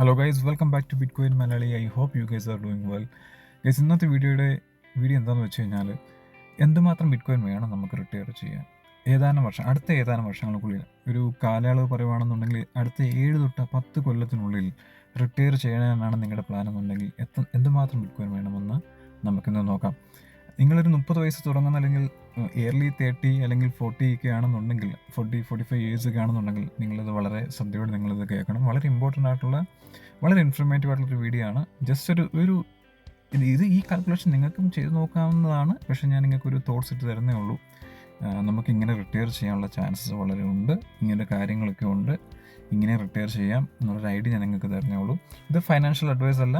Hello guys, welcome back to bitcoin Malayali. I hope you guys are doing well. Guys, ഇന്നത്തെ video എന്താണെന്ന് വെച്ച് കഴിഞ്ഞാൽ, എന്തുമാത്രം ബിറ്റ്കോയിൻ വേണം നമുക്ക് റിട്ടയർ ചെയ്യാൻ? അടുത്ത ഏതാനും വർഷങ്ങൾക്കുള്ളിൽ ഒരു കാലയളവ് പറയുവാണെന്നുണ്ടെങ്കിൽ അടുത്ത 7 തൊട്ട് 10 കൊല്ലത്തിനുള്ളിൽ റിട്ടയർ ചെയ്യാനാണ് നിങ്ങളുടെ പ്ലാൻ എന്നുണ്ടെങ്കിൽ എന്തുമാത്രം ബിറ്റ്കോയിൻ വേണമെന്ന് നമുക്കിന്ന് നോക്കാം. നിങ്ങളൊരു 30 വയസ്സ് തുടങ്ങുന്ന, അല്ലെങ്കിൽ ഇയർലി 30 അല്ലെങ്കിൽ 40 ഒക്കെ ആണെന്നുണ്ടെങ്കിൽ, 45 ഇയേഴ്സ് ഒക്കെ ആണെന്നുണ്ടെങ്കിൽ നിങ്ങളിത് വളരെ ശ്രദ്ധയോടെ നിങ്ങളിത് കേൾക്കണം. വളരെ ഇമ്പോർട്ടൻ്റ് ആയിട്ടുള്ള, വളരെ ഇൻഫർമേറ്റീവ് ആയിട്ടുള്ളൊരു വീഡിയോ ആണ്. ജസ്റ്റ് ഈ കാൽക്കുലേഷൻ നിങ്ങൾക്കും ചെയ്ത് നോക്കാവുന്നതാണ്. പക്ഷേ ഞാൻ നിങ്ങൾക്കൊരു തോട്ട്സ് ഇട്ട് തരുന്നേ ഉള്ളൂ. നമുക്കിങ്ങനെ റിട്ടയർ ചെയ്യാനുള്ള ചാൻസസ് വളരെ ഉണ്ട്, ഇങ്ങനെ കാര്യങ്ങളൊക്കെ ഉണ്ട്, ഇങ്ങനെ റിട്ടയർ ചെയ്യാം എന്നുള്ളൊരു ഐഡിയ ഞാൻ നിങ്ങൾക്ക് തരുന്നേ ഉള്ളൂ. ഇത് ഫൈനാൻഷ്യൽ അഡ്വൈസ് അല്ല.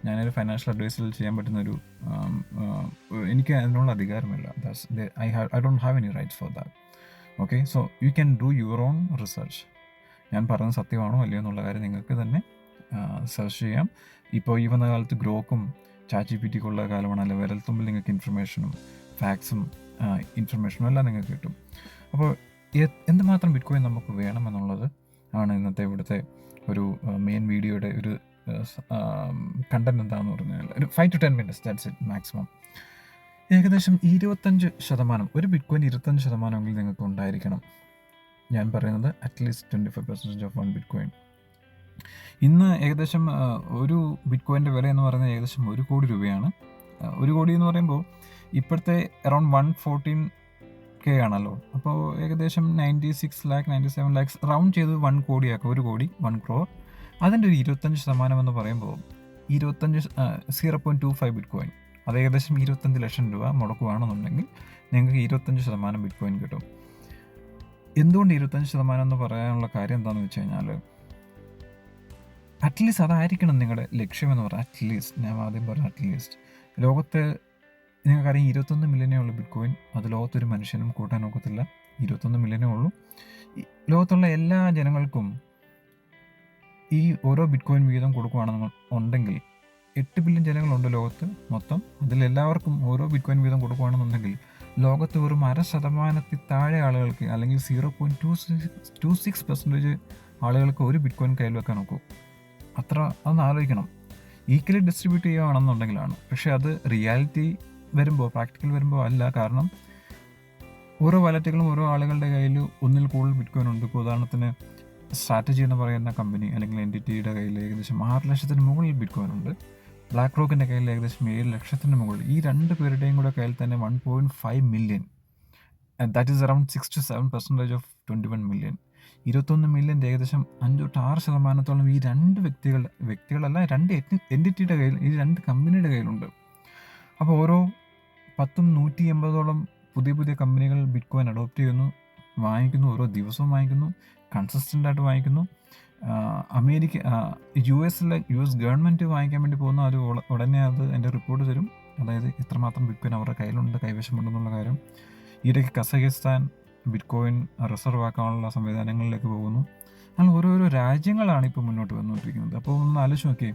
ഞാനൊരു ഫൈനാൻഷ്യൽ അഡ്വൈസിൽ ചെയ്യാൻ പറ്റുന്നൊരു എനിക്ക് അതിനുള്ള അധികാരമില്ല. I don't have any rights for that. Okay, so you can do your own research. ഞാൻ പറയുന്നത് സത്യമാണോ അല്ലയോ എന്നുള്ള കാര്യം നിങ്ങൾക്ക് തന്നെ സെർച്ച് ചെയ്യാം. ഇപ്പോൾ ഈ വന്ന കാലത്ത് ഗ്രോക്കും ChatGPT ക്കുള്ള കാലമാണ്. അല്ലെ, വിരൽത്തുമ്പിൽ നിങ്ങൾക്ക് ഇൻഫർമേഷനും ഫാക്ട്സും ഇൻഫർമേഷനും എല്ലാം നിങ്ങൾക്ക് കിട്ടും. അപ്പോൾ എന്തുമാത്രം ബിറ്റ്കോയിൻ നമുക്ക് വേണമെന്നുള്ളത് ആണ് ഇന്നത്തെ ഇവിടുത്തെ ഒരു മെയിൻ വീഡിയോയുടെ ഒരു കണ്ടന്റ്. എന്താണെന്ന് പറഞ്ഞാൽ ഒരു 5 to 10 minutes, that's it maximum. ഏകദേശം 25%, ഒരു ബിറ്റ്കോയിൻ 25% നിങ്ങൾക്ക് ഉണ്ടായിരിക്കണം. ഞാൻ പറയുന്നത് അറ്റ്ലീസ്റ്റ് 25% ഓഫ് 1 ബിറ്റ്കോയിൻ. ഇന്ന് ഏകദേശം ഒരു ബിറ്റ്കോയിൻ്റെ വില എന്ന് പറയുന്നത് ഏകദേശം 1 കോടി രൂപയാണ്. 1 കോടി എന്ന് പറയുമ്പോൾ ഇപ്പോഴത്തെ അറൗണ്ട് 114K ആണല്ലോ. അപ്പോൾ ഏകദേശം 96 lakh 97 lakhs റൗണ്ട് ചെയ്ത് 1 കോടിയാക്കുക. 1 കോടി 1 crore. അതിൻ്റെ ഒരു 25% എന്ന് പറയുമ്പോൾ 0.25 ബിറ്റ്കോയിൻ, അത് ഏകദേശം 25 ലക്ഷം രൂപ മുടക്കുകയാണെന്നുണ്ടെങ്കിൽ നിങ്ങൾക്ക് 25% ബിറ്റ്കോയിൻ കിട്ടും. എന്തുകൊണ്ട് 25% എന്ന് പറയാനുള്ള കാര്യം എന്താണെന്ന് വെച്ച് കഴിഞ്ഞാൽ, അറ്റ്ലീസ്റ്റ് അതായിരിക്കണം നിങ്ങളുടെ ലക്ഷ്യമെന്ന് പറഞ്ഞാൽ. അറ്റ്ലീസ്റ്റ് ഞാൻ ആദ്യം പറഞ്ഞ അറ്റ്ലീസ്റ്റ് ലോകത്ത് നിങ്ങൾക്കറിയാം 21 മില്യനേ ഉള്ളൂ ബിറ്റ്കോയിൻ. അത് ലോകത്തൊരു മനുഷ്യനും കൂട്ടാൻ ഒക്കത്തില്ല. 21 മില്യനേ ഉള്ളൂ. ലോകത്തുള്ള എല്ലാ ജനങ്ങൾക്കും ഈ ഓരോ ബിറ്റ്കോയിൻ വീതം കൊടുക്കുകയാണെന്നുണ്ടെങ്കിൽ 8 ബില്യൺ ജനങ്ങളുണ്ട് ലോകത്ത് മൊത്തം. അതിലെല്ലാവർക്കും ഓരോ ബിറ്റ്കോയിൻ വീതം കൊടുക്കുകയാണെന്നുണ്ടെങ്കിൽ ലോകത്ത് വെറും 0.5% താഴെ ആളുകൾക്ക്, അല്ലെങ്കിൽ 0.26% ആളുകൾക്ക് ഒരു ബിറ്റ്കോയിൻ കയ്യിൽ വെക്കാൻ നോക്കും. അതൊന്ന് ആലോചിക്കണം. ഈക്വലി ഡിസ്ട്രിബ്യൂട്ട് ചെയ്യുകയാണെന്നുണ്ടെങ്കിലാണ്. പക്ഷേ അത് റിയാലിറ്റി വരുമ്പോൾ, പ്രാക്ടിക്കൽ വരുമ്പോൾ അല്ല. കാരണം ഓരോ വാലറ്റുകളും ഓരോ ആളുകളുടെ കയ്യിൽ ഒന്നിൽ കൂടുതൽ ബിറ്റ്കോയിൻ ഉണ്ട്. ഇപ്പോൾ ഉദാഹരണത്തിന് സ്ട്രാറ്റജി എന്ന് പറയുന്ന കമ്പനി അല്ലെങ്കിൽ എൻറ്റിറ്റിയുടെ കയ്യിൽ ഏകദേശം 6 ലക്ഷത്തിന് മുകളിൽ ബിറ്റ്കോയിൻ ഉണ്ട്. ബ്ലാക്ക് റോക്കിൻ്റെ കയ്യിൽ ഏകദേശം 7 ലക്ഷത്തിന് മുകളിൽ. ഈ 2 പേരുടെയും കൂടെ കയ്യിൽ തന്നെ 1.5 million, that is around 6 to 7% of 21 million. 21 മില്യൻ്റെ ഏകദേശം 5 to 6% ഈ 2 വ്യക്തികളല്ല, 2 എൻറ്റിറ്റിയുടെ കയ്യിൽ, ഈ 2 കമ്പനിയുടെ കയ്യിലുണ്ട്. അപ്പോൾ ഓരോ 180 പുതിയ കമ്പനികൾ ബിറ്റ്കോയിൻ അഡോപ്റ്റ് ചെയ്യുന്നു, വാങ്ങിക്കുന്നു, ഓരോ ദിവസവും വാങ്ങിക്കുന്നു, കൺസിസ്റ്റൻ്റ് ആയിട്ട് വാങ്ങിക്കുന്നു. US ഗവൺമെൻറ് വാങ്ങിക്കാൻ വേണ്ടി പോകുന്നു. അത് ഉടനെ അതിൻ്റെ റിപ്പോർട്ട് തരും. അതായത് എത്രമാത്രം ബിറ്റ്കോയിൻ അവരുടെ കയ്യിലുണ്ട്, കൈവശമുണ്ടെന്നുള്ള കാര്യം. ഈയിടയ്ക്ക് കസഖിസ്ഥാൻ ബിറ്റ്കോയിൻ റിസർവ് ആക്കാനുള്ള സംവിധാനങ്ങളിലേക്ക് പോകുന്നു. അങ്ങനെ ഓരോരോ രാജ്യങ്ങളാണ് ഇപ്പോൾ മുന്നോട്ട് വന്നുകൊണ്ടിരിക്കുന്നത്. അപ്പോൾ ഒന്ന് ആലോചിച്ച് നോക്കിയേ,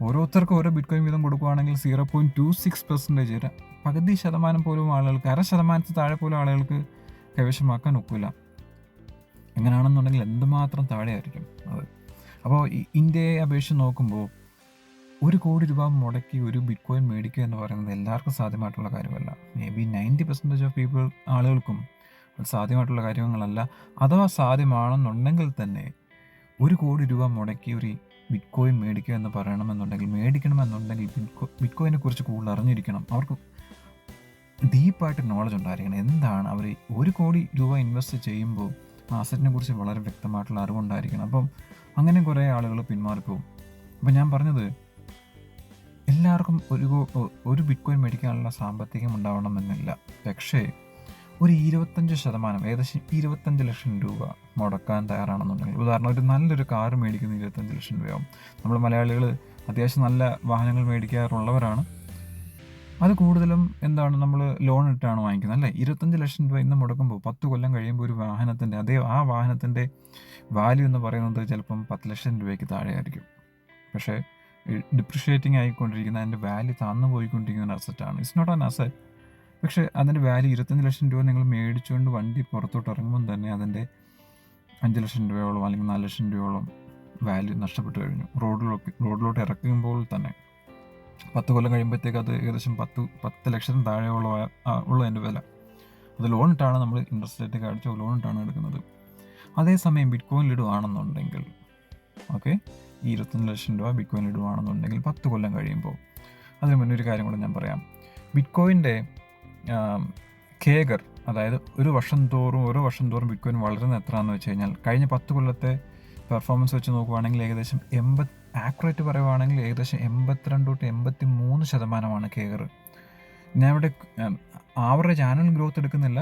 ഓരോരുത്തർക്കും ഓരോ ബിറ്റ്കോയിൻ വീതം കൊടുക്കുകയാണെങ്കിൽ 0.26%, പകുതി ശതമാനം പോലും ആളുകൾക്ക്, 0.5% താഴെ പോലും ആളുകൾക്ക് കൈവശമാക്കാൻ ഒക്കില്ല. എങ്ങനെയാണെന്നുണ്ടെങ്കിൽ എന്തുമാത്രം താഴെയായിരിക്കും അത്. അപ്പോൾ ഇന്ത്യയെ അപേക്ഷിച്ച് നോക്കുമ്പോൾ 1 കോടി രൂപ മുടക്കി ഒരു ബിറ്റ്കോയിൻ മേടിക്കുക എന്ന് പറയുന്നത് എല്ലാവർക്കും സാധ്യമായിട്ടുള്ള കാര്യമല്ല. മേ ബി 90% ഓഫ് ആളുകൾക്കും അത് സാധ്യമായിട്ടുള്ള കാര്യങ്ങളല്ല. അഥവാ സാധ്യമാണെന്നുണ്ടെങ്കിൽ തന്നെ 1 കോടി രൂപ മുടക്കി ഒരു ബിറ്റ്കോയിൻ മേടിക്കുക എന്ന് മേടിക്കണമെന്നുണ്ടെങ്കിൽ ബിറ്റ്കോയിനെ കുറിച്ച് കൂടുതൽ അറിഞ്ഞിരിക്കണം. അവർക്ക് ഡീപ്പായിട്ട് നോളജ് ഉണ്ടായിരിക്കണം. എന്താണ് അവർ 1 കോടി രൂപ ഇൻവെസ്റ്റ് ചെയ്യുമ്പോൾ ആ അസറ്റിനെ കുറിച്ച് വളരെ വ്യക്തമായിട്ടുള്ള അറിവുണ്ടായിരിക്കണം. അപ്പം അങ്ങനെ കുറേ ആളുകൾ പിന്മാറിപ്പോവും. അപ്പം ഞാൻ പറഞ്ഞത്, എല്ലാവർക്കും ഒരു ബിറ്റ്കോയിൻ മേടിക്കാനുള്ള സാമ്പത്തികം ഉണ്ടാവണമെന്നില്ല. പക്ഷേ ഒരു 25%, ഏകദേശം 25 ലക്ഷം രൂപ മുടക്കാൻ തയ്യാറാണെന്നുണ്ടെങ്കിൽ, ഉദാഹരണം ഒരു നല്ലൊരു കാറ് മേടിക്കുന്ന 25 ലക്ഷം രൂപയാവും. നമ്മൾ മലയാളികൾ അത്യാവശ്യം നല്ല വാഹനങ്ങൾ മേടിക്കാറുള്ളവരാണ്. അത് കൂടുതലും നമ്മൾ ലോൺ ഇട്ടാണ് വാങ്ങിക്കുന്നത്, അല്ലേ? 25 ലക്ഷം രൂപ ഇന്ന് മുടക്കുമ്പോൾ 10 കൊല്ലം കഴിയുമ്പോൾ ഒരു വാഹനത്തിൻ്റെ ആ വാഹനത്തിൻ്റെ വാല്യൂ എന്ന് പറയുന്നത് ചിലപ്പം 10 ലക്ഷം രൂപയ്ക്ക് താഴെയായിരിക്കും. പക്ഷേ ഡിപ്രിഷിയേറ്റിംഗ് ആയിക്കൊണ്ടിരിക്കുന്ന, അതിൻ്റെ വാല്യൂ താന്നു പോയിക്കൊണ്ടിരിക്കുന്ന അസറ്റാണ്. It's not an asset. പക്ഷേ അതിൻ്റെ വാല്യൂ 25 ലക്ഷം രൂപ നിങ്ങൾ മേടിച്ചുകൊണ്ട് വണ്ടി പുറത്തോട്ട് ഇറങ്ങുമ്പം തന്നെ അതിൻ്റെ 5 ലക്ഷം രൂപയോളം അല്ലെങ്കിൽ 4 ലക്ഷം രൂപയോളം വാല്യൂ നഷ്ടപ്പെട്ടു കഴിഞ്ഞു. റോഡിലോട്ട് ഇറക്കുമ്പോൾ തന്നെ 10 കൊല്ലം കഴിയുമ്പോഴത്തേക്ക് അത് ഏകദേശം 10 ലക്ഷത്തിന് താഴെയുള്ള അതിൻ്റെ വില. അത് ലോണിട്ടാണ് നമ്മൾ ഇൻട്രസ്റ്റ് റേറ്റ് ഒക്കെ അടിച്ചോ ലോണിട്ടാണ് എടുക്കുന്നത്. അതേസമയം ബിറ്റ് കോയിനിൽ ഇടുവാണെന്നുണ്ടെങ്കിൽ ഓക്കെ, ഈ 25 ലക്ഷം രൂപ ബിറ്റ് കോയിനിൽ ഇടുവാണെന്നുണ്ടെങ്കിൽ 10 കൊല്ലം കഴിയുമ്പോൾ, അതിന് മുന്നേ ഒരു കാര്യം കൂടെ ഞാൻ പറയാം. ബിറ്റ് കോയിൻ്റെ കേഗർ, അതായത് ഓരോ വർഷം തോറും ബിറ്റ് കോയിൻ വളരുന്നത് എത്രയാണെന്ന് വെച്ച് കഴിഞ്ഞാൽ, കഴിഞ്ഞ 10 കൊല്ലത്തെ പെർഫോമൻസ് വെച്ച് നോക്കുവാണെങ്കിൽ ഏകദേശം ആക്യുറേറ്റ് പറയുവാണെങ്കിൽ ഏകദേശം 82-83% കേഗർ. ഞാൻ ഇവിടെ ആവറേജ് ആനുവൽ ഗ്രോത്ത് എടുക്കുന്നില്ല,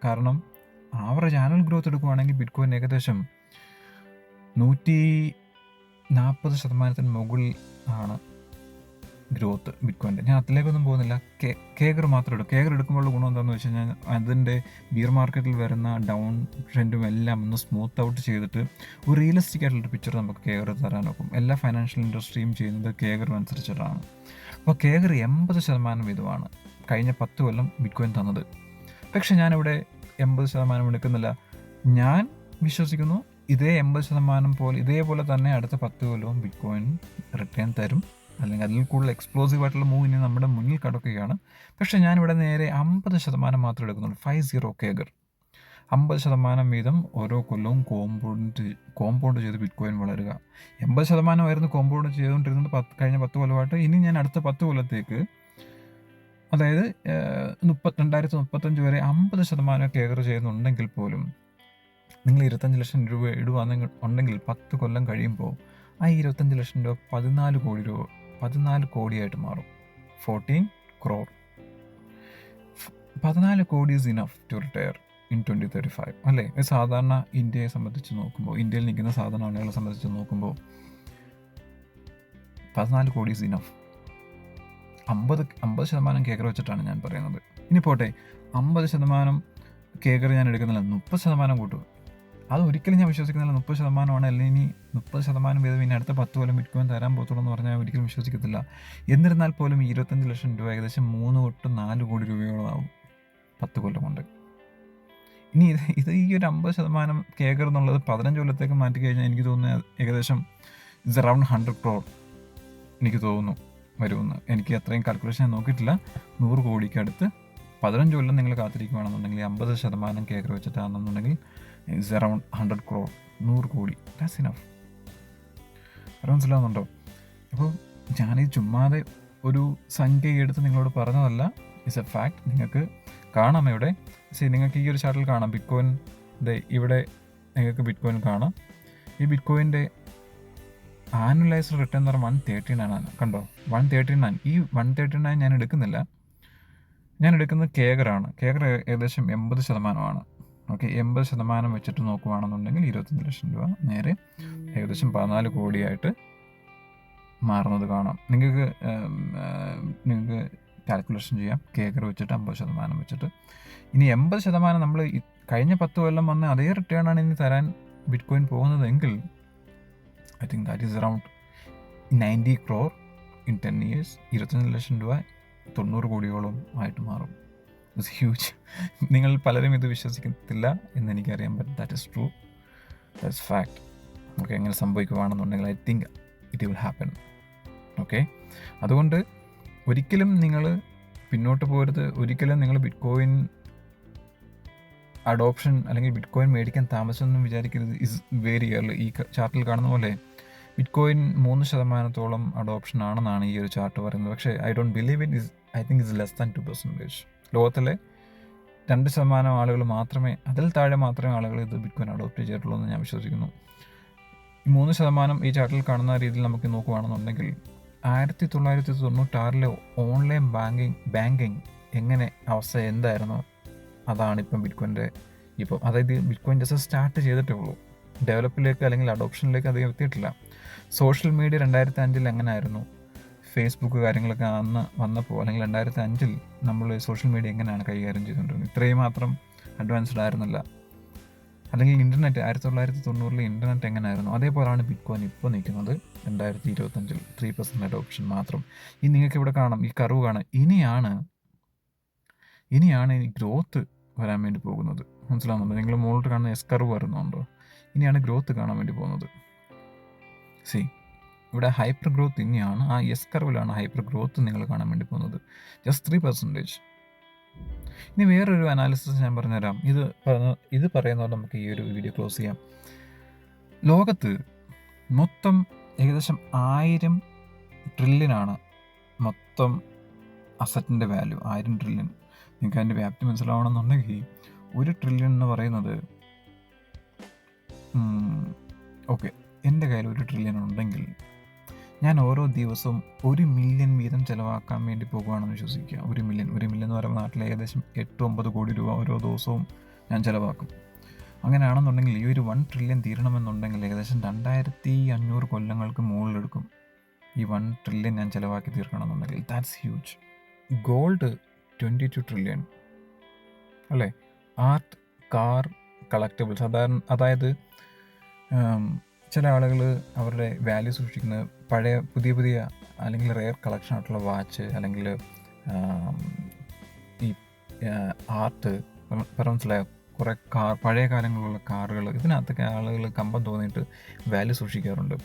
കാരണം ആവറേജ് ആനുവൽ ഗ്രോത്ത് എടുക്കുവാണെങ്കിൽ ബിറ്റ് കോയിൻ ഏകദേശം 140% മുകളിൽ ആണ് ഗ്രോത്ത് ബിറ്റ് കോയിൻ്റെ. ഞാൻ അതിലേക്കൊന്നും പോകുന്നില്ല, കേഗർ മാത്രം എടുക്കും. കേഗർ എടുക്കുമ്പോഴുള്ള ഗുണം എന്താണെന്ന് വെച്ച് കഴിഞ്ഞാൽ, അതിൻ്റെ ബിയർ മാർക്കറ്റിൽ വരുന്ന ഡൗൺ ട്രെൻഡും എല്ലാം ഒന്ന് സ്മൂത്ത് ഔട്ട് ചെയ്തിട്ട് ഒരു റിയലിസ്റ്റിക് ആയിട്ടുള്ളൊരു പിക്ചർ നമുക്ക് കേഗർ തരാൻ നോക്കും. എല്ലാ ഫൈനാൻഷ്യൽ ഇൻഡസ്ട്രിയും ചെയ്യുന്നത് കേഗർ അനുസരിച്ചിട്ടാണ്. അപ്പോൾ കേഗർ 80% വീതമാണ് കഴിഞ്ഞ 10 കൊല്ലം ബിറ്റ് കോയിൻ തന്നത്. പക്ഷേ ഞാനിവിടെ 80% എടുക്കുന്നില്ല. ഞാൻ വിശ്വസിക്കുന്നു ഇതേ 80% ഇതേപോലെ തന്നെ അടുത്ത 10 കൊല്ലവും ബിറ്റ് കോയിൻ റിട്ടേൺ തരും, അല്ലെങ്കിൽ അതിൽ കൂടുതൽ എക്സ്പ്ലോസീവ് ആയിട്ടുള്ള മൂവ് ഇനി നമ്മുടെ മുന്നിൽ കിടക്കുകയാണ്. പക്ഷേ ഞാനിവിടെ നേരെ 50% മാത്രമേ എടുക്കുന്നുള്ളൂ. 50 കേഗർ, 50% വീതം ഓരോ കൊല്ലവും കോമ്പൗണ്ട് ചെയ്ത് ബിറ്റ് കോയിൻ വളരുക. 80% കോമ്പൗണ്ട് ചെയ്തുകൊണ്ടിരുന്നത് കഴിഞ്ഞ 10 കൊല്ലമായിട്ട്. ഇനി ഞാൻ അടുത്ത 10 കൊല്ലത്തേക്ക്, അതായത് 2035 വരെ 50% കേഗർ ചെയ്യുന്നുണ്ടെങ്കിൽ പോലും, നിങ്ങൾ 25 ലക്ഷം രൂപ ഉണ്ടെങ്കിൽ 10 കൊല്ലം കഴിയുമ്പോൾ ആ 25 ലക്ഷം രൂപ 14 കോടിയായിട്ട് മാറും. 14 crore. 14 കോടി is enough to retire in 2035 അല്ലേ? സാധാരണ ഇന്ത്യയെ സംബന്ധിച്ച് നോക്കുമ്പോൾ, ഇന്ത്യയിൽ നിൽക്കുന്ന സാധാരണ ആളുകളെ സംബന്ധിച്ച് നോക്കുമ്പോൾ 14 കോടി ഈസ് ഇനഫ്. 50% കേഗർ വെച്ചിട്ടാണ് ഞാൻ പറയുന്നത്. ഇനി പോട്ടെ, 50% കേഗർ ഞാൻ എടുക്കുന്നില്ല, 30% കൂട്ടും. അത് ഒരിക്കലും ഞാൻ വിശ്വസിക്കുന്നില്ല. 30% അല്ലെങ്കിൽ ഇനി 30% വീതം ഇനി അടുത്ത 10 കൊല്ലം ബിറ്റ് കോയിൻ തരാൻ പോകത്തുള്ളൂ എന്ന് പറഞ്ഞാൽ ഒരിക്കലും വിശ്വസിക്കത്തില്ല. എന്നിരുന്നാൽ പോലും 25 ലക്ഷം രൂപ ഏകദേശം 3-4 കോടി രൂപയോളം ആവും 10 കൊല്ലം കൊണ്ട്. ഇനി ഇത് ഈ ഒരു 50% കേഗർ എന്നുള്ളത് 15 കൊല്ലത്തേക്ക് മാറ്റി കഴിഞ്ഞാൽ എനിക്ക് തോന്നുന്നത് ഏകദേശം ഇറ്റ്സ് അറൗണ്ട് 100 crore എനിക്ക് തോന്നുന്നു വരുമെന്ന്. എനിക്ക് അത്രയും കാൽക്കുലേഷൻ നോക്കിയിട്ടില്ല. 100 കോടിക്ക് അടുത്ത് 15 കൊല്ലം നിങ്ങൾ കാത്തിരിക്കുകയാണെന്നുണ്ടെങ്കിൽ 50% കേഗർ വെച്ചിട്ടാണെന്നുണ്ടെങ്കിൽ ഇറ്റ്സ് അറൗണ്ട് 100 crore, 100 കോടി. That's enough. മനസ്സിലാവുന്നുണ്ടോ? അപ്പോൾ ഞാനീ ചുമ്മാതെ ഒരു സംഖ്യ എടുത്ത് നിങ്ങളോട് പറഞ്ഞതല്ല, ഇറ്റ്സ് എ ഫാക്ട്. നിങ്ങൾക്ക് കാണാം ഇവിടെ, നിങ്ങൾക്ക് ഈ ഒരു ചാർട്ടിൽ കാണാം ബിറ്റ് കോയിൻ. ഇവിടെ നിങ്ങൾക്ക് ബിറ്റ് കോയിൻ കാണാം. ഈ ബിറ്റ് കോയിൻ്റെ ആനുവലൈസ്ഡ് റിട്ടേൺ എന്ന് പറഞ്ഞാൽ 139 ആണ്. കണ്ടോ, 139. ഈ 139 ഞാൻ എടുക്കുന്നില്ല, ഞാൻ എടുക്കുന്നത് കേഗറാണ്. കേഗർ ഏകദേശം 80%. ഓക്കെ, 80% വെച്ചിട്ട് നോക്കുകയാണെന്നുണ്ടെങ്കിൽ 25 ലക്ഷം രൂപ നേരെ ഏകദേശം 14 കോടിയായിട്ട് മാറുന്നത് കാണാം. നിങ്ങൾക്ക് കാൽക്കുലേഷൻ ചെയ്യാം, കേഗർ വെച്ചിട്ട് 50% വെച്ചിട്ട്. ഇനി 80% നമ്മൾ കഴിഞ്ഞ 10 കൊല്ലം വന്ന അതേ റിട്ടേൺ ആണ് ഇനി തരാൻ ബിറ്റ് കോയിൻ പോകുന്നതെങ്കിൽ I think that is around 90 crore in 10 years. 25 lakh രൂപ 90 കോടിയോളം ആയിട്ട് മാറും. It's huge. നിങ്ങൾ പലരും ഇത് വിശ്വസിക്കത്തില്ല എന്നെനിക്കറിയാം, but that is true, that's fact. Okay, അങ്ങനെ സംഭവിക്കുകയാണെന്നുണ്ടെങ്കിൽ I think it will happen. Okay, അതുകൊണ്ട് ഒരിക്കലും നിങ്ങൾ പിന്നോട്ട് പോരുത്. ഒരിക്കലും നിങ്ങൾ ബിറ്റ് കോയിൻ അഡോപ്ഷൻ അല്ലെങ്കിൽ ബിറ്റ് കോയിൻ മേടിക്കാൻ താമസമൊന്നും വിചാരിക്കരുത്. Is very early. ഈ ചാർട്ടിൽ കാണുന്ന പോലെ ബിറ്റ് കോയിൻ 3% അഡോപ്ഷൻ ആണെന്നാണ് ഈ ഒരു ചാർട്ട് പറയുന്നത്. പക്ഷേ I don't believe it. I think it's less than 2%. ലോകത്തിലെ 2% ആളുകൾ മാത്രമേ, അതിൽ താഴെ മാത്രമേ ആളുകൾ ഇത് ബിറ്റ് കോയിൻ അഡോപ്റ്റ് ചെയ്തിട്ടുള്ളൂ എന്ന് ഞാൻ വിശ്വസിക്കുന്നു. ഈ 3% ഈ ചാർട്ടിൽ കാണുന്ന രീതിയിൽ നമുക്ക് നോക്കുകയാണെന്നുണ്ടെങ്കിൽ 1996 ഓൺലൈൻ ബാങ്കിങ് എങ്ങനെ അവസ്ഥ എന്തായിരുന്നു, അതാണിപ്പം ബിറ്റ് കോയിൻ്റെ അതായത് ബിറ്റ് കോയിൻ ജസ്റ്റ് സ്റ്റാർട്ട് ചെയ്തിട്ടേ ഉള്ളൂ. ഡെവലപ്പിലേക്ക് അല്ലെങ്കിൽ അഡോപ്ഷനിലേക്ക് അധികം എത്തിയിട്ടില്ല. സോഷ്യൽ മീഡിയ 2005 എങ്ങനെ ആയിരുന്നു, ഫേസ്ബുക്ക് കാര്യങ്ങളൊക്കെ അന്ന് വന്നപ്പോൾ, അല്ലെങ്കിൽ 2005 നമ്മൾ സോഷ്യൽ മീഡിയ എങ്ങനെയാണ് കൈകാര്യം ചെയ്തുകൊണ്ടിരുന്നത്, ഇത്രയും മാത്രം അഡ്വാൻസ്ഡ് ആയിരുന്നില്ല. അല്ലെങ്കിൽ ഇൻ്റർനെറ്റ് 1990 ഇൻ്റർനെറ്റ് എങ്ങനെയായിരുന്നു, അതേപോലെയാണ് ബിറ്റ് കോയിൻ ഇപ്പോൾ നിൽക്കുന്നത് 2025 3% അഡോപ്ഷൻ മാത്രം. ഈ നിങ്ങൾക്ക് ഇവിടെ കാണാം, ഈ കർവ് കാണാം. ഇനിയാണ് ഈ ഗ്രോത്ത് വരാൻ വേണ്ടി പോകുന്നത്. മനസ്സിലാവുന്നുണ്ടോ? നിങ്ങൾ മുകളിലോട്ട് കാണുന്ന എസ് കർവ് വരുന്നുണ്ടോ? ഇനിയാണ് ഗ്രോത്ത് കാണാൻ വേണ്ടി പോകുന്നത്. സി ഇവിടെ ഹൈപ്പർ ഗ്രോത്ത് തന്നെയാണ്. ആ എസ് കർവിലാണ് ഹൈപ്പർ ഗ്രോത്ത് നിങ്ങൾ കാണാൻ വേണ്ടി പോകുന്നത്. ജസ്റ്റ് 3%. ഇനി വേറൊരു അനാലിസിസ് ഞാൻ പറഞ്ഞുതരാം. ഇത് പറയുന്നതോടെ നമുക്ക് ഈ ഒരു വീഡിയോ ക്ലോസ് ചെയ്യാം. ലോകത്ത് മൊത്തം ഏകദേശം 1000 ട്രില്യനാണ് മൊത്തം അസറ്റിൻ്റെ വാല്യൂ. 1000 ട്രില്യൺ. നിങ്ങൾക്ക് അതിൻ്റെ വ്യാപ്തി മനസ്സിലാവണമെന്നുണ്ടെങ്കിൽ 1 ട്രില്യൺ എന്ന് പറയുന്നത് ഓക്കെ, എൻ്റെ കയ്യിൽ 1 ട്രില്യൺ ഉണ്ടെങ്കിൽ ഞാൻ ഓരോ ദിവസവും 1 മില്യൺ വീതം ചിലവാക്കാൻ വേണ്ടി പോകുകയാണെന്ന് വിശ്വസിക്കുക. 1 മില്യൺ എന്ന് പറയുമ്പോൾ നാട്ടിൽ ഏകദേശം 8-9 കോടി രൂപ ഓരോ ദിവസവും ഞാൻ ചിലവാക്കും. അങ്ങനെയാണെന്നുണ്ടെങ്കിൽ ഈ ഒരു 1 ട്രില്യൺ തീരണമെന്നുണ്ടെങ്കിൽ ഏകദേശം 2500 കൊല്ലങ്ങൾക്ക് മുകളിലെടുക്കും. ഈ 1 ട്രില്യൺ ഞാൻ ചിലവാക്കി തീർക്കണമെന്നുണ്ടെങ്കിൽ. That's huge. ഗോൾഡ് 22 ട്രില്യൺ അല്ലേ? ആർട്ട്, കാർ, കളക്റ്റബിൾസ്, അതായത് ചില ആളുകൾ അവരുടെ വാല്യൂ സൂക്ഷിക്കുന്നത് പഴയ പുതിയ അല്ലെങ്കിൽ റെയർ കളക്ഷൻ ആയിട്ടുള്ള വാച്ച്, അല്ലെങ്കിൽ ഈ ആർട്ട്, മനസ്സിലായോ, കുറേ പഴയ കാലങ്ങളിലുള്ള കാറുകൾ, ഇതിനകത്തൊക്കെ ആളുകൾ കമ്പം തോന്നിയിട്ട് വാല്യൂ സൂക്ഷിക്കാറുണ്ട്.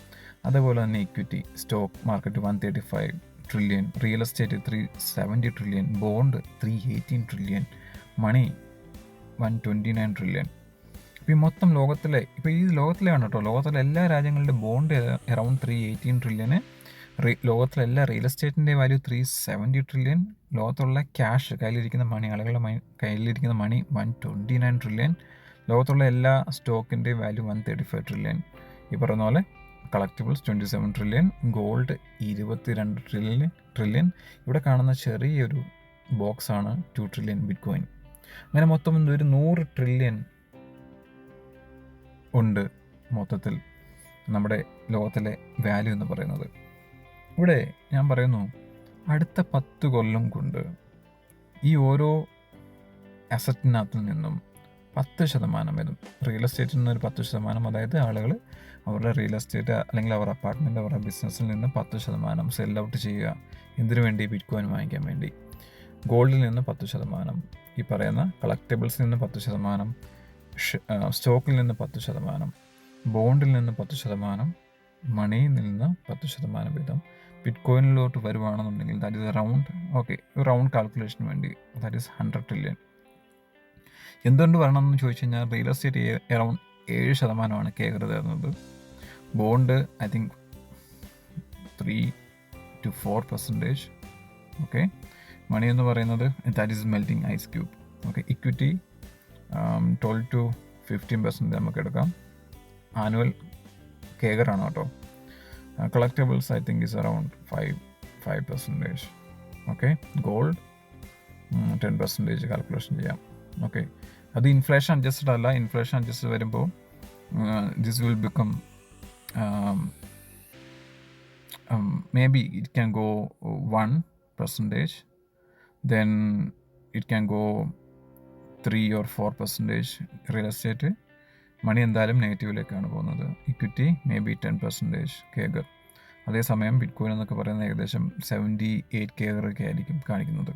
അതേപോലെ തന്നെ equity, stock market 135 trillion, real estate 370 trillion, bond 318 trillion, money 129 trillion. ഇപ്പോൾ ഈ മൊത്തം ലോകത്തിലെ ലോകത്തിലാണ് കേട്ടോ, ലോകത്തിലെ എല്ലാ രാജ്യങ്ങളുടെ ബോണ്ട് അറൗണ്ട് 318 ട്രില്യന്, ലോകത്തിലെ എല്ലാ റിയൽ എസ്റ്റേറ്റിൻ്റെ വാല്യൂ 370 ട്രില്യൺ, ലോകത്തുള്ള ക്യാഷ്, കയ്യിലിരിക്കുന്ന മണി, ആളുകളുടെ കയ്യിലിരിക്കുന്ന മണി 129 ട്രില്യൺ, ലോകത്തുള്ള എല്ലാ സ്റ്റോക്കിൻ്റെ വാല്യൂ 135 ട്രില്യൺ. ഈ പറയുന്ന പോലെ കളക്റ്റബിൾസ് 27 ട്രില്യൺ, ഗോൾഡ് 22 ട്രില്യൺ. ഇവിടെ കാണുന്ന ചെറിയൊരു ബോക്സാണ് 2 ട്രില്യൺ ബിറ്റ്കോയിൻ. അങ്ങനെ മൊത്തം ഒരു 100 ട്രില്യൺ ഉണ്ട് മൊത്തത്തിൽ നമ്മുടെ ലോകത്തിലെ വാല്യൂ എന്ന് പറയുന്നത്. ഇവിടെ ഞാൻ പറയുന്നു, അടുത്ത 10 കൊല്ലം കൊണ്ട് ഈ ഓരോ അസറ്റിനകത്തു നിന്നും 10% വരും. റിയൽ എസ്റ്റേറ്റിൽ നിന്നൊരു 10%, അതായത് ആളുകൾ അവരുടെ റിയൽ എസ്റ്റേറ്റ് അല്ലെങ്കിൽ അവരുടെ അപ്പാർട്ട്മെൻറ്റ്, അവരുടെ ബിസിനസ്സിൽ നിന്ന് 10% സെൽ ഔട്ട് ചെയ്യുക. എന്തിനു വേണ്ടി? ബിറ്റ്കോയിൻ വാങ്ങിക്കാൻ വേണ്ടി. ഗോൾഡിൽ നിന്ന് 10%, ഈ പറയുന്ന കളക്റ്റബിൾസിൽ നിന്ന് 10%, സ്റ്റോക്കിൽ നിന്ന് 10%, ബോണ്ടിൽ നിന്ന് 10%, മണിയിൽ നിന്ന് 10% വീതം ബിറ്റ്കോയിനിലോട്ട് വരുവാണെന്നുണ്ടെങ്കിൽ ദാറ്റ് ഈസ് റൗണ്ട് കാൽക്കുലേഷന് വേണ്ടി ദാറ്റ് ഈസ് 100 ട്രില്യൺ. എന്തുകൊണ്ട് വരണമെന്ന് ചോദിച്ചു കഴിഞ്ഞാൽ റിയൽ എസ്റ്റേറ്റ് അറൗണ്ട് 7% കേഗർ തരുന്നത്. Bond I think 3-4%. Okay, money എന്ന് പറയുന്നത് that is melting ice cube. Okay, equity 12-15% നമുക്ക് എടുക്കാം. ആനുവൽ കേഗറാണ് കേട്ടോ. Collectibles I think is around 5%. Okay, gold 10% calculation ചെയ്യാം. ഓക്കെ, അത് ഇൻഫ്ലേഷൻ അഡ്ജസ്റ്റഡ് അല്ല. ഇൻഫ്ലേഷൻ അഡ്ജസ്റ്റ് വരുമ്പോൾ this will become maybe it can go 1%, then it can go 3 or 4% real estate. Money എന്തായാലും നെഗറ്റീവിലേക്കാണ് പോകുന്നത്. Equity maybe 10% CAGR. അതേസമയം bitcoin എന്നൊക്കെ പറയുന്നത് ഏകദേശം 78 കേഗറൊക്കെ ആയിരിക്കും കാണിക്കുന്നത്.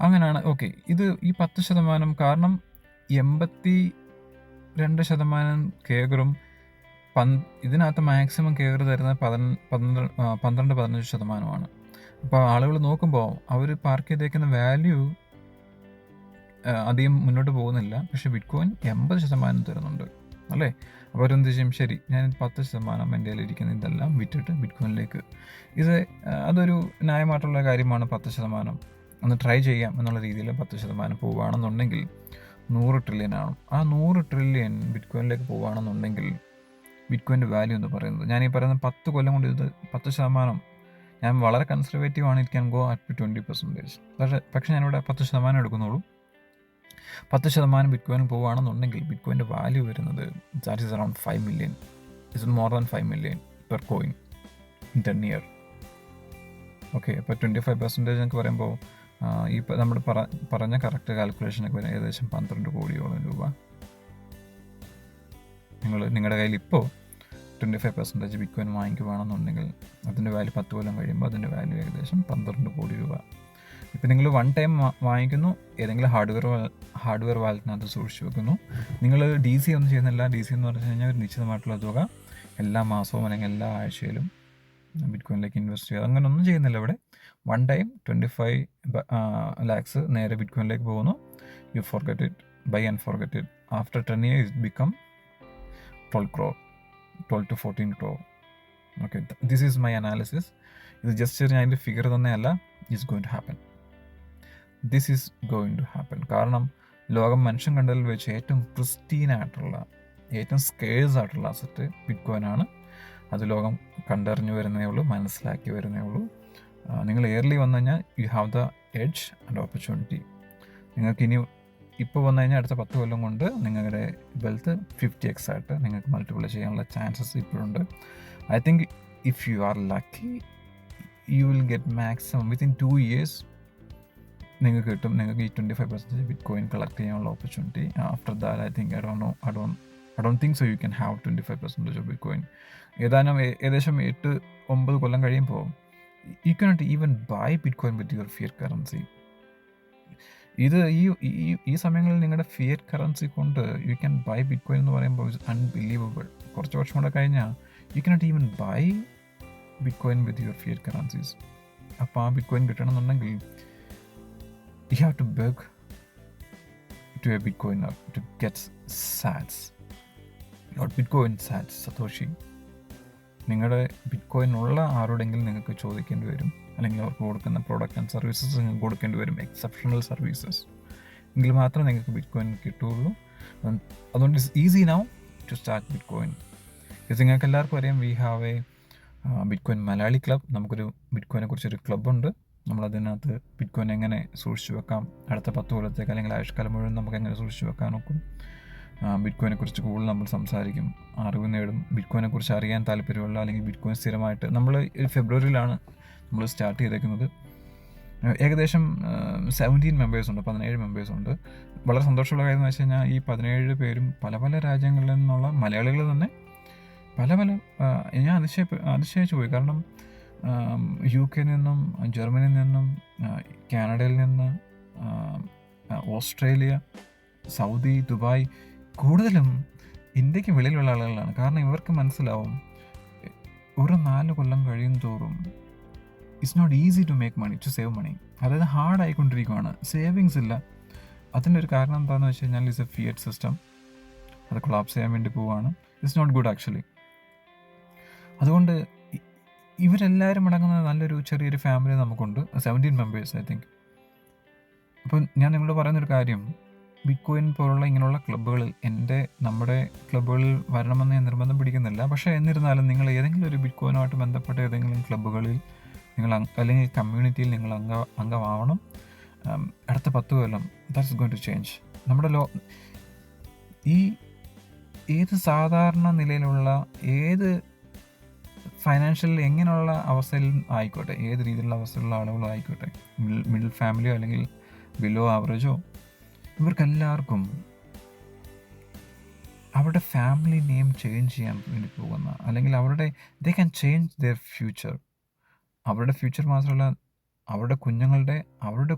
അങ്ങനെയാണ്. ഓക്കെ, ഇത് ഈ 10%, കാരണം 82% കേഗറും ഇതിനകത്ത് മാക്സിമം കേഗർ തരുന്നത് 12-15%. അപ്പോൾ ആളുകൾ നോക്കുമ്പോൾ അവർ പാർക്ക് ചെയ്തേക്കുന്ന വാല്യൂ അധികം മുന്നോട്ട് പോകുന്നില്ല. പക്ഷേ ബിറ്റ്കോയിൻ 80% തരുന്നുണ്ട് അല്ലേ? അപ്പോൾ അവരെന്ത് ചെയ്യും? ശരി, ഞാൻ 10% എൻ്റെ കയ്യിലിരിക്കുന്ന ഇതെല്ലാം വിറ്റിട്ട് ബിറ്റ്കോയിനിലേക്ക്. അതൊരു ന്യായമായിട്ടുള്ള കാര്യമാണ്. 10% ഒന്ന് ട്രൈ ചെയ്യാം എന്നുള്ള രീതിയിൽ 10% പോവുകയാണെന്നുണ്ടെങ്കിൽ 100 ട്രില്യൺ ആണ്. ആ 100 ട്രില്യൺ ബിറ്റ്കോയിനിലേക്ക് പോവുകയാണെന്നുണ്ടെങ്കിൽ ബിറ്റ്കോയിൻ്റെ വാല്യൂ എന്ന് പറയുന്നത്, ഞാൻ ഈ പറയുന്ന 10 കൊല്ലം കൊണ്ട് ഇത് 10%, ഞാൻ വളരെ കൺസർവേറ്റീവ് ആണ്, it can go up to 20%. പക്ഷേ ഞാനിവിടെ 10% എടുക്കുന്നുള്ളൂ. 10% ബിറ്റ്കോയിൻ പോവുകയാണെന്നുണ്ടെങ്കിൽ ബിറ്റ്കോയിൻ്റെ വാല്യൂ വരുന്നത് that is around 5 million. It's more than 5 million per coin in 10 year. Okay, അപ്പോൾ 25% എന്നൊക്കെ പറയുമ്പോൾ ഈ നമ്മൾ പറഞ്ഞ കറക്റ്റ് കാൽക്കുലേഷനൊക്കെ വരുന്നത് ഏകദേശം 12 കോടിയോളം രൂപ. നിങ്ങളുടെ കയ്യിൽ ഇപ്പോൾ 25% ബിറ്റ്കോയിൻ വാങ്ങിക്കുകയാണെന്നുണ്ടെങ്കിൽ അതിൻ്റെ വാല്യൂ 10 കൊല്ലം കഴിയുമ്പോൾ അതിൻ്റെ വാല്യൂ ഏകദേശം 12 കോടി രൂപ. ഇപ്പം നിങ്ങൾ വൺ ടൈം വാങ്ങിക്കുന്നു, ഏതെങ്കിലും ഹാർഡ്വെയർ വാലറ്റിനകത്ത് സൂക്ഷിച്ച് വെക്കുന്നു. നിങ്ങൾ DC ഒന്നും ചെയ്യുന്നില്ല. DC എന്ന് പറഞ്ഞു കഴിഞ്ഞാൽ ഒരു നിശ്ചിതമായിട്ടുള്ള തുക എല്ലാ മാസവും അല്ലെങ്കിൽ എല്ലാ ആഴ്ചയിലും ബിറ്റ്കോയിനിലേക്ക് ഇൻവെസ്റ്റ് ചെയ്യുക, അങ്ങനെ ഒന്നും ചെയ്യുന്നില്ല ഇവിടെ. വൺ ടൈം 25 lakhs നേരെ ബിറ്റ്കോയിനിലേക്ക് പോകുന്നു. You forget it, bye and forget it. After 10 years it become 12 crore, 12 to 14 crore. Okay, this is my analysis. ഇത് ജസ്റ്റ് ഞാൻ അതിൻ്റെ ഫിഗർ തന്നെയല്ല, is going to happen. This is going to happen. കാരണം ലോകം മനുഷ്യൻ കണ്ടതിൽ വെച്ച് ഏറ്റവും ക്രിസ്റ്റീനായിട്ടുള്ള, ഏറ്റവും സ്കേഴ്സ് ആയിട്ടുള്ള അസറ്റ് ബിറ്റ്കോയിനാണ്. അത് ലോകം കണ്ടറിഞ്ഞു വരുന്നേ ഉള്ളൂ, മനസ്സിലാക്കി വരുന്നേ ഉള്ളൂ. നിങ്ങൾ ഇയർലി വന്നു കഴിഞ്ഞാൽ you have the edge and opportunity. നിങ്ങൾക്ക് ഇനി ഇപ്പോൾ വന്നു കഴിഞ്ഞാൽ അടുത്ത 10 കൊല്ലം കൊണ്ട് നിങ്ങളുടെ വെൽത്ത് 50x ആയിട്ട് നിങ്ങൾക്ക് മൾട്ടിപ്ലൈ ചെയ്യാനുള്ള ചാൻസസ് ഇപ്പോഴുണ്ട്. I think if you are lucky you will get maximum within 2 years നിങ്ങൾക്ക് കിട്ടും. നിങ്ങൾക്ക് ഈ 25% ബിറ്റ്കോയിൻ കളക്ട് ചെയ്യാനുള്ള opportunity. After that I think I don't think so you can have 25% of Bitcoin. ഏകദേശം 8-9 കൊല്ലം കഴിയുമ്പോൾ you cannot even buy Bitcoin with your fiat currency. ഇത് ഈ സമയങ്ങളിൽ നിങ്ങളുടെ ഫിയറ്റ് കറൻസി കൊണ്ട് യു ക്യാൻ ബൈ ബിറ്റ്കോയിൻ എന്ന് പറയുമ്പോൾ ഇറ്റ്സ് അൺബിലീവബിൾ. കുറച്ച് വർഷം കൂടെ കഴിഞ്ഞാൽ you cannot even buy bitcoin with your fiat currencies. അപ്പോൾ ആ ബിറ്റ്കോയിൻ കിട്ടണമെന്നുണ്ടെങ്കിൽ you have to beg to a bitcoiner to get sats. Not bitcoin, sats, Satoshi. നിങ്ങളുടെ ബിറ്റ്കോയിൻ ഉള്ള ആരോടെങ്കിലും നിങ്ങൾക്ക് ചോദിക്കേണ്ടി വരും, അല്ലെങ്കിൽ അവർക്ക് കൊടുക്കുന്ന പ്രോഡക്റ്റ് ആൻഡ് സർവീസസ് നിങ്ങൾക്ക് കൊടുക്കേണ്ടി വരും, എക്സെപ്ഷണൽ സർവീസസ്. എങ്കിൽ മാത്രമേ നിങ്ങൾക്ക് ബിറ്റ്കോയിൻ കിട്ടുകയുള്ളൂ. അതുകൊണ്ട് it's easy now to start bitcoin. ഇത് നിങ്ങൾക്ക് എല്ലാവർക്കും അറിയാം, we have a bitcoin Malayali club. നമുക്കൊരു ബിറ്റ്കോയിനെ കുറിച്ചൊരു ക്ലബ്ബുണ്ട്. നമ്മളതിനകത്ത് ബിറ്റ്കോയിൻ എങ്ങനെ സൂക്ഷിച്ചു വെക്കാം, അടുത്ത 10 കൊല്ലത്തേക്ക് അല്ലെങ്കിൽ ആയുഷ്കാലം മുഴുവൻ നമുക്ക് എങ്ങനെ സൂക്ഷിച്ചു വെക്കാൻ നോക്കും. ബിറ്റ്കോയിനെ കുറിച്ച് കൂടുതൽ നമ്മൾ സംസാരിക്കും, അറിവ് നേടും. ബിറ്റ്കോയിനെ കുറിച്ച് അറിയാൻ താല്പര്യമുള്ള, അല്ലെങ്കിൽ ബിറ്റ്കോയിൻ സ്ഥിരമായിട്ട് നമ്മൾ ഫെബ്രുവരിയിലാണ് നമ്മൾ സ്റ്റാർട്ട് ചെയ്തേക്കുന്നത്. ഏകദേശം 17 മെമ്പേഴ്സുണ്ട്, 17 മെമ്പേഴ്സുണ്ട്. വളരെ സന്തോഷമുള്ള കാര്യം എന്ന് വെച്ച് കഴിഞ്ഞാൽ ഈ 17 പേരും പല പല രാജ്യങ്ങളിൽ നിന്നുള്ള മലയാളികൾ തന്നെ. ഞാൻ അതിശയിച്ചു പോയി. കാരണം UK നിന്നും, ജർമ്മനിയിൽ നിന്നും, കാനഡയിൽ നിന്ന്, ഓസ്ട്രേലിയ, സൗദി, ദുബായ്, കൂടുതലും ഇന്ത്യക്ക് വെളിയിലുള്ള ആളുകളാണ്. കാരണം ഇവർക്ക് മനസ്സിലാവും ഒരു 4 കൊല്ലം കഴിയും തോറും it's not easy to make money, to save money. അതായത് ഹാർഡ് ആയിക്കൊണ്ടിരിക്കുകയാണ്, സേവിങ്സ് ഇല്ല. അതിൻ്റെ ഒരു കാരണം എന്താണെന്ന് വെച്ച് കഴിഞ്ഞാൽ ഇറ്റ്സ് എ ഫിയറ്റ് സിസ്റ്റം. അത് കൊളാപ്സ് ചെയ്യാൻ വേണ്ടി പോവുകയാണ്. It's not good actually. അതുകൊണ്ട് ഇവരെല്ലാവരും അടങ്ങുന്ന നല്ലൊരു ചെറിയൊരു ഫാമിലി നമുക്കുണ്ട്, 17 മെമ്പേഴ്സ് ഐ തിങ്ക്. അപ്പോൾ ഞാൻ നിങ്ങളോട് പറയുന്നൊരു കാര്യം, ബിറ്റ്കോയിൻ പോലുള്ള ഇങ്ങനെയുള്ള ക്ലബ്ബുകളിൽ, നമ്മുടെ ക്ലബ്ബുകളിൽ വരണമെന്ന് ഞാൻ നിർബന്ധം പിടിക്കുന്നില്ല. പക്ഷേ എന്നിരുന്നാലും നിങ്ങൾ ഏതെങ്കിലും ഒരു ബിറ്റ്കോയിനുമായിട്ട് ബന്ധപ്പെട്ട ഏതെങ്കിലും ക്ലബ്ബുകളിൽ നിങ്ങൾ അല്ലെങ്കിൽ കമ്മ്യൂണിറ്റിയിൽ നിങ്ങൾ അംഗമാവണം. അടുത്ത 10 കൊല്ലം ദാറ്റ്സ് ഗോയിങ് ടു ചേഞ്ച്. നമ്മുടെ ഏത് സാധാരണ നിലയിലുള്ള, ഏത് ഫൈനാൻഷ്യൽ എങ്ങനെയുള്ള അവസ്ഥയിൽ ആയിക്കോട്ടെ, ഏത് രീതിയിലുള്ള അവസ്ഥയിലുള്ള ആളുകളോ ആയിക്കോട്ടെ, മിഡിൽ ഫാമിലിയോ അല്ലെങ്കിൽ ബിലോ ആവറേജോ, ഇവർക്കെല്ലാവർക്കും അവരുടെ ഫാമിലി നെയിം ചേഞ്ച് ചെയ്യാൻ വേണ്ടി പോകുന്ന, അല്ലെങ്കിൽ they can change there future. അവരുടെ ഫ്യൂച്ചർ മാത്രമല്ല, അവരുടെ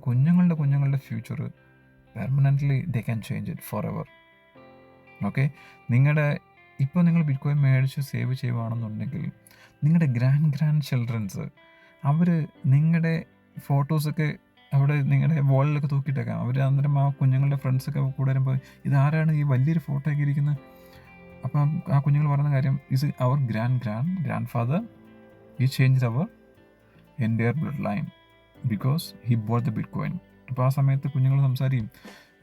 കുഞ്ഞുങ്ങളുടെ future permanently they can change it for ever. Okay, ഇപ്പോൾ നിങ്ങൾ ബിറ്റ്കോയിൻ മേടിച്ച് സേവ് ചെയ്യുകയാണെന്നുണ്ടെങ്കിൽ നിങ്ങളുടെ ഗ്രാൻഡ് ചിൽഡ്രൻസ് അവർ നിങ്ങളുടെ ഫോട്ടോസൊക്കെ അവിടെ നിങ്ങളുടെ വാളിലൊക്കെ തൂക്കിയിട്ടേക്കാം. അവർ അന്നേരം ആ കുഞ്ഞുങ്ങളുടെ ഫ്രണ്ട്സൊക്കെ കൂടെ വരുമ്പോൾ ഇതാരാണ് ഈ വലിയൊരു ഫോട്ടോ ഒക്കെ ഇരിക്കുന്നത്. അപ്പം ആ കുഞ്ഞുങ്ങൾ പറയുന്ന കാര്യം, ഇസ് അവർ ഗ്രാൻഡ് ഫാദർ, ഈ change our entire bloodline because he bought the bitcoin. അപ്പോൾ ആ സമയത്ത് കുഞ്ഞുങ്ങൾ സംസാരിക്കും,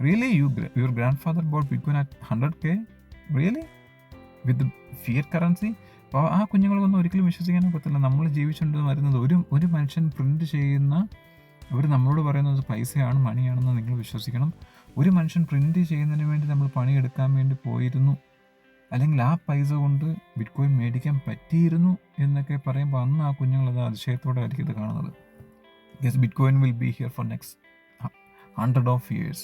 really your grandfather bought bitcoin at 100K, really with fiat currency. അപ്പോൾ ആ കുഞ്ഞുങ്ങൾക്കൊന്നും ഒരിക്കലും വിശ്വസിക്കാനേ പറ്റില്ല. നമ്മൾ ജീവിച്ചുകൊണ്ട് വരുന്നത് ഒരു മനുഷ്യൻ പ്രിൻറ്റ് ചെയ്യുന്ന, അവർ നമ്മളോട് പറയുന്നത് പൈസയാണ്, മണിയാണെന്ന് നിങ്ങൾ വിശ്വസിക്കണം. ഒരു മനുഷ്യൻ പ്രിൻറ്റ് ചെയ്യുന്നതിന് വേണ്ടി നമ്മൾ പണിയെടുക്കാൻ വേണ്ടി പോയിരുന്നു, അല്ലെങ്കിൽ ആ പൈസ കൊണ്ട് ബിറ്റ്കോയിൻ മേടിക്കാൻ പറ്റിയിരുന്നു എന്നൊക്കെ പറയുമ്പോൾ അന്ന് ആ കുഞ്ഞുങ്ങളത് അതിശയത്തോടെ ആയിരിക്കും ഇത് കാണുന്നത്. Yes, bitcoin will be here for next 100 years,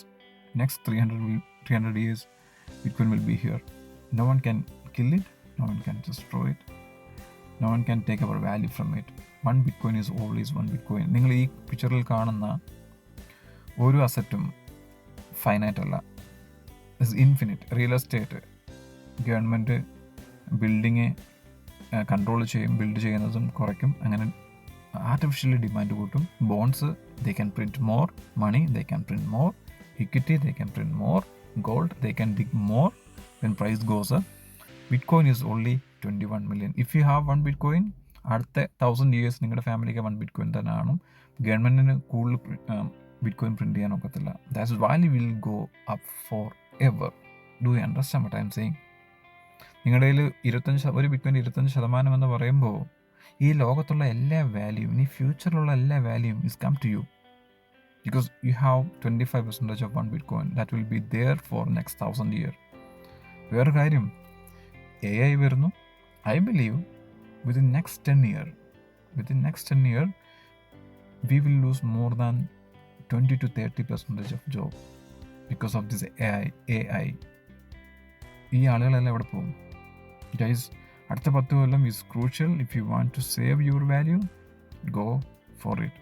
next 300 years Bitcoin will be here. No one can kill it, no one can destroy it, no one can take our value from it. One Bitcoin is always one Bitcoin. നിങ്ങൾ ഈ പിക്ചറിൽ കാണുന്ന ഒരു അസറ്റും finite അല്ല, it's infinite. Real estate, government, building, control ചെയ്യും, build ചെയ്യുന്നതും കുറയ്ക്കും. അങ്ങനെ ആർട്ടിഫിഷ്യലി ഡിമാൻഡ് കൂട്ടും. Bonds they can print more money, they can print more equity, they can print more gold, they can dig more when price goes up. Bitcoin is only 21 million. If you have 1 bitcoin, അടുത്ത 1000 years നിങ്ങളുടെ ഫാമിലിക്ക് 1 bitcoin തന്നെ കാണും. ഗവൺമെൻറ്റിന് കൂടുതൽ bitcoin print ചെയ്യാൻ ഒക്കത്തില്ല. That's value will go up for ever. Do you understand what I am saying? നിങ്ങളുടെ കയ്യിൽ ഒരു ബിറ്റ്കോയിൻ 25% എന്ന് പറയുമ്പോൾ ഈ ലോകത്തുള്ള എല്ലാ വാല്യൂയും, ഇനി ഫ്യൂച്ചറിലുള്ള എല്ലാ വാല്യൂയും is come to you because you have 25% of 1 bitcoin that will be there for next 1000 year. വേറെ കാര്യം, AI വരുന്നു. I believe within next 10 year we will lose more than 20-30% of job because of this AI. ഈ ആളുകളെല്ലാം എവിടെ പോകും? Guys, അടുത്ത 10 കൊല്ലം is crucial. If you want to save your value, go for it.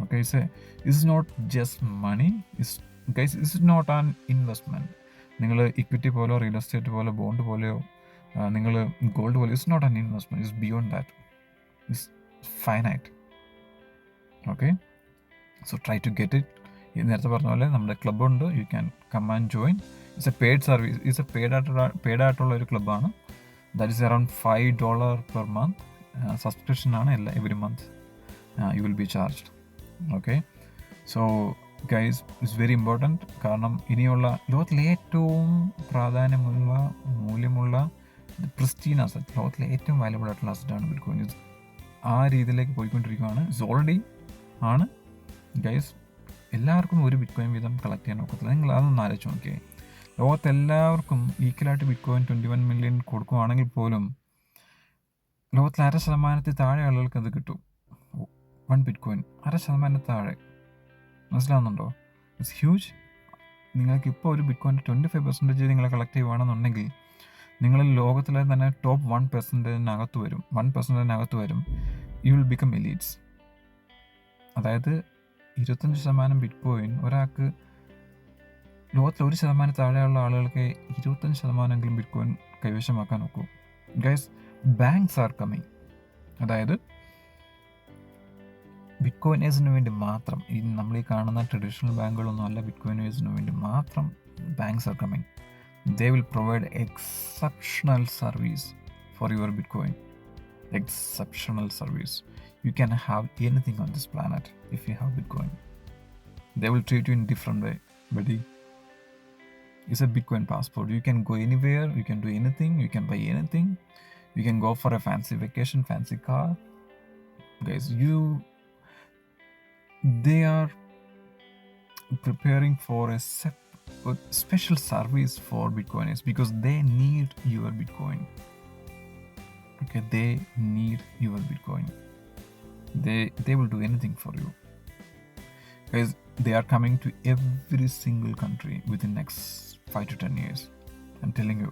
Okay, so this is not just money. Guys, this is not an investment. നിങ്ങൾ equity പോലെയോ real estate പോലെ bond പോലെയോ നിങ്ങൾ ഗോൾഡ് പോലെ, it's not an investment, it's beyond that, it's finite. Okay, so try to get it. നേരത്തെ പറഞ്ഞ പോലെ നമ്മുടെ ക്ലബ്ബുണ്ട്, you can come and join. It's a paid service, it's a പെയ്ഡായിട്ടുള്ള ഒരു ക്ലബ്ബാണ്. That is around $5 per month. സബ്സ്ക്രിപ്ഷനാണ് every month you will be charged. Okay, so guys, it's very important. കാരണം ഇനിയുള്ള ലോകത്തിലെ ഏറ്റവും പ്രാധാന്യമുള്ള, മൂല്യമുള്ള പ്രിസ്റ്റീൻ അസറ്റ്, ലോകത്തിലെ ഏറ്റവും വാല്യബിൾ ആയിട്ടുള്ള അസറ്റാണ് ബിറ്റ്കോയിൻ. ആ രീതിയിലേക്ക് പോയിക്കൊണ്ടിരിക്കുകയാണ്. ഇറ്റ്സ് ഓൾറെഡി ആണ്. ഗൈസ്, എല്ലാവർക്കും ഒരു ബിറ്റ്കോയിൻ വീതം കളക്ട് ചെയ്യാൻ ഒക്കത്തില്ല. നിങ്ങൾ അതൊന്ന് ആലോചിച്ച് നോക്കിയേ. ലോകത്തെല്ലാവർക്കും ഈക്വലായിട്ട് ബിറ്റ്കോയിൻ 21 million കൊടുക്കുകയാണെങ്കിൽ പോലും ലോകത്തിലെ 0.5% താഴെ ആളുകൾക്ക് അത് കിട്ടും. 1 ബിറ്റ്കോയിൻ 0.5% താഴെ. മനസ്സിലാവുന്നുണ്ടോ? It's huge. നിങ്ങൾക്ക് ഇപ്പോൾ ഒരു ബിറ്റ്കോയിൻ്റെ 25% നിങ്ങൾ കളക്ട് ചെയ്യുകയാണെന്നുണ്ടെങ്കിൽ നിങ്ങൾ ലോകത്തിലെ തന്നെ ടോപ്പ് 1%-നകത്ത് വരും. 1%-നകത്ത് വരും. You will become elites. അതായത് 25% ബിറ്റ്കോയിൻ ഒരാൾക്ക്, ലോകത്തിൽ 1% താഴെയുള്ള ആളുകൾക്ക് 25% ബിറ്റ്കോയിൻ കൈവശമാക്കാൻ നോക്കൂ. Guys, banks are coming. അതായത് ബിറ്റ്കോയിനേഴ്സിന് വേണ്ടി മാത്രം, ഈ നമ്മൾ ഈ കാണുന്ന ട്രഡീഷണൽ ബാങ്കുകളൊന്നും അല്ല, ബിറ്റ്കോയിനേഴ്സിന് വേണ്ടി മാത്രം banks are coming. They will provide exceptional service for your Bitcoin. Exceptional service. You can have anything on this planet if you have Bitcoin. They will treat you in different way, buddy. It's a Bitcoin passport. You can go anywhere, you can do anything, you can buy anything. You can go for a fancy vacation, fancy car. Guys, they are preparing for a special service for Bitcoiners because they need your Bitcoin. Okay, they need your Bitcoin. They will do anything for you. Guys, they are coming to every single country within next 5 to 10 years. I'm telling you.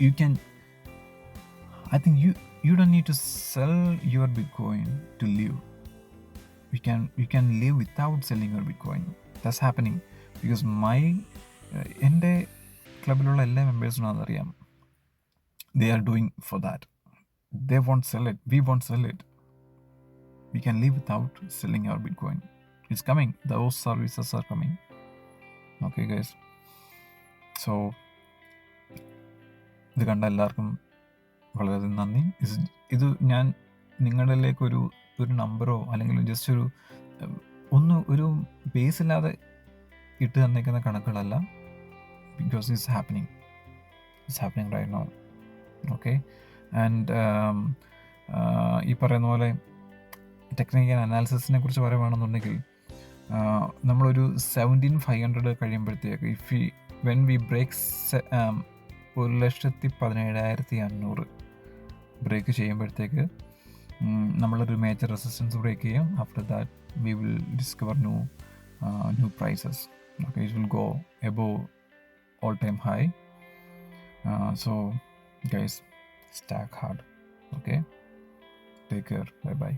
You can, I think you don't need to sell your Bitcoin to live. You can live without selling your Bitcoin. That's happening. Because എൻ്റെ ക്ലബിലുള്ള എല്ലാ മെമ്പേഴ്സിനും അതറിയാം. They are doing for that. They won't sell it, we won't sell it. We can leave without selling our bitcoin. It's coming. Those services are coming. Okay guys, so ഇത് കണ്ട എല്ലാവർക്കും വളരെയധികം നന്ദി. ഇത് ഞാൻ നിങ്ങളിലേക്ക് ഒരു നമ്പറോ അല്ലെങ്കിൽ ജസ്റ്റ് ഒരു ബേസ് ഇല്ലാതെ ഇട്ട് തന്നേക്കുന്ന കണക്കുകളല്ല. Because it's happening right now. Okay, and ഈ പറയുന്ന പോലെ ടെക്നിക്കൽ അനാലിസിസിനെ കുറിച്ച് പറയുകയാണെന്നുണ്ടെങ്കിൽ നമ്മളൊരു 17,500 കഴിയുമ്പോഴത്തേക്ക് വെൻ വി ബ്രേക്ക് 1,17,500 ബ്രേക്ക് ചെയ്യുമ്പോഴത്തേക്ക് നമ്മളൊരു മേജർ റെസിസ്റ്റൻസ് ബ്രേക്ക് ചെയ്യും. After that we will discover new prices. Okay, it will go above all-time high. So guys, stack hard. Okay, take care. Bye bye.